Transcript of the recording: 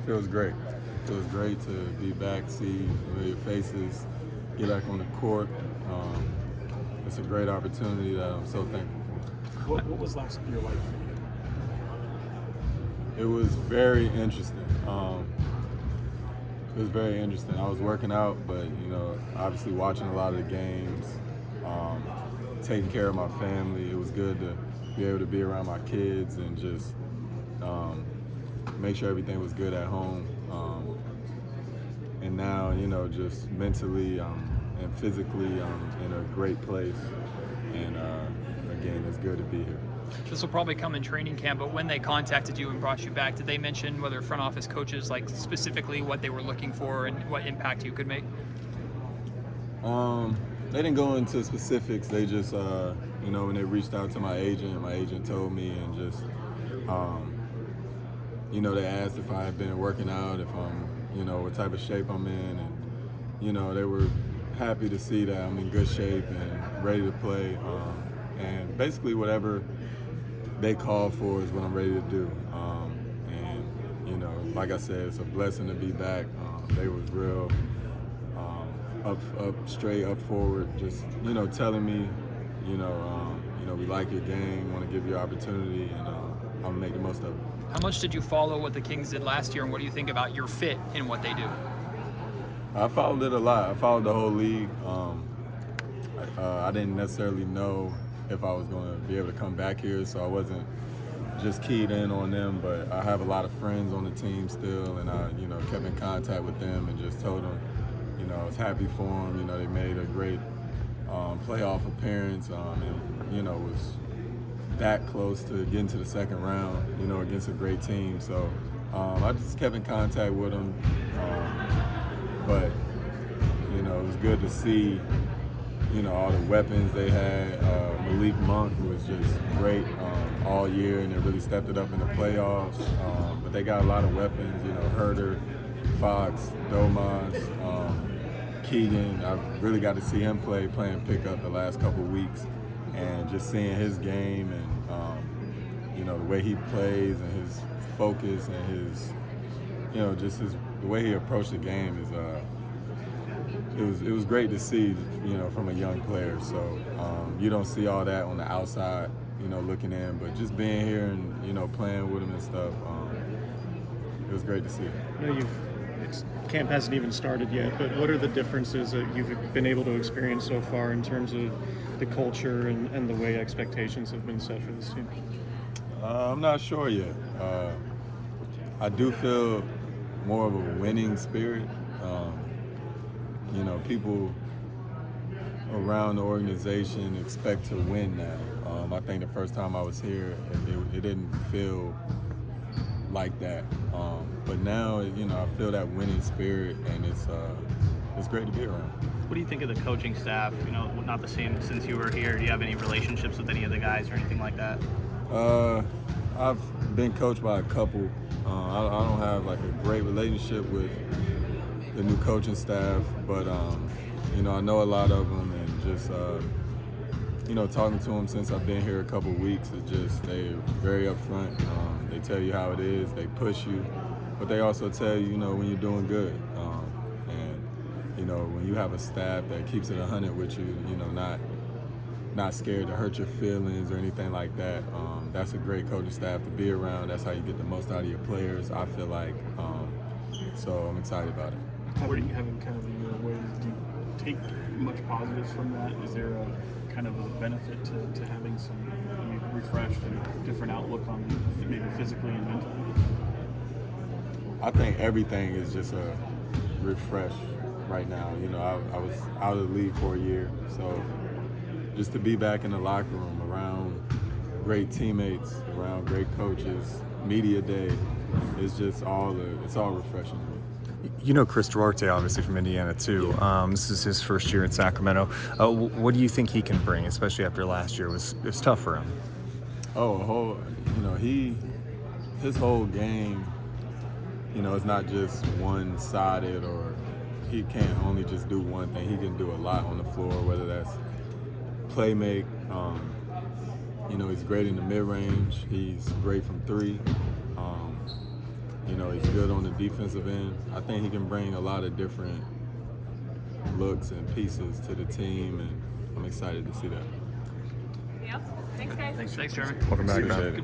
Feels great. Feels great to be back, see familiar faces, get back on the court. Um, it's a great opportunity that I'm so thankful for. What was last year like for you? It was very interesting. It was very interesting. I was working out, but obviously watching a lot of the games, um, taking care of my family. It was good to be able to be around my kids and just make sure everything was good at home. And now, just mentally and physically, in a great place. And again, it's good to be here. This will probably come in training camp, but when they contacted you and brought you back, did they mention, whether front office coaches, like specifically what they were looking for and what impact you could make? They didn't go into specifics. They just, when they reached out to my agent told me, and just, they asked if I had been working out, if I'm, what type of shape I'm in, and, they were happy to see that I'm in good shape and ready to play. And basically whatever they call for is what I'm ready to do. And, like I said, it's a blessing to be back. They was real up straight, up forward, just, telling me, we like your game, want to give you opportunity, and I'm going to make the most of it. How much did you follow what the Kings did last year, and what do you think about your fit in what they do? I followed it a lot. I followed the whole league. I didn't necessarily know if I was going to be able to come back here, so I wasn't just keyed in on them, but I have a lot of friends on the team still, and I, kept in contact with them and just told them, I was happy for them. They made a great playoff appearance, and, was that close to getting to the second round, against a great team. So I just kept in contact with them, but, it was good to see, all the weapons they had. Malik Monk was just great all year, and they really stepped it up in the playoffs. But they got a lot of weapons, Herder, Fox, Domas, Keegan. I really got to see him playing pickup the last couple of weeks, and just seeing his game and, the way he plays and his focus and his, just the way he approached the game is it was great to see, from a young player. So you don't see all that on the outside, looking in, but just being here and, playing with him and stuff, it was great to see. Camp hasn't even started yet, but what are the differences that you've been able to experience so far in terms of the culture and the way expectations have been set for this team? I'm not sure yet. I do feel more of a winning spirit. People around the organization expect to win now. I think the first time I was here, it didn't feel like that. But now, I feel that winning spirit, and it's great to be around. What do you think of the coaching staff? Not the same since you were here. Do you have any relationships with any of the guys or anything like that? I've been coached by a couple. I don't have like a great relationship with the new coaching staff, but I know a lot of them, and just talking to them since I've been here a couple weeks, they're very upfront. They tell you how it is, they push you, but they also tell you, when you're doing good. And when you have a staff that keeps it 100 with you, not scared to hurt your feelings or anything like that. That's a great coaching staff to be around. That's how you get the most out of your players, I feel like. So I'm excited about it. Having kind of ways, do you take much positives from that? Is there a kind of a benefit to having some refreshed and different outlook on maybe physically and mentally? I think everything is just a refresh right now. I was out of the league for a year, so just to be back in the locker room around great teammates, around great coaches, media day, it's all refreshing. Chris Duarte, obviously, from Indiana, too. This is his first year in Sacramento. What do you think he can bring, especially after last year? It was tough for him. His whole game, it's not just one-sided, or he can't only just do one thing. He can do a lot on the floor, whether that's play make. He's great in the mid-range. He's great from three. know, he's good on the defensive end. I think he can bring a lot of different looks and pieces to the team, and I'm excited to see that. Anything else? Thanks, guys. Thanks, Jeremy. Welcome back, Appreciate man. it.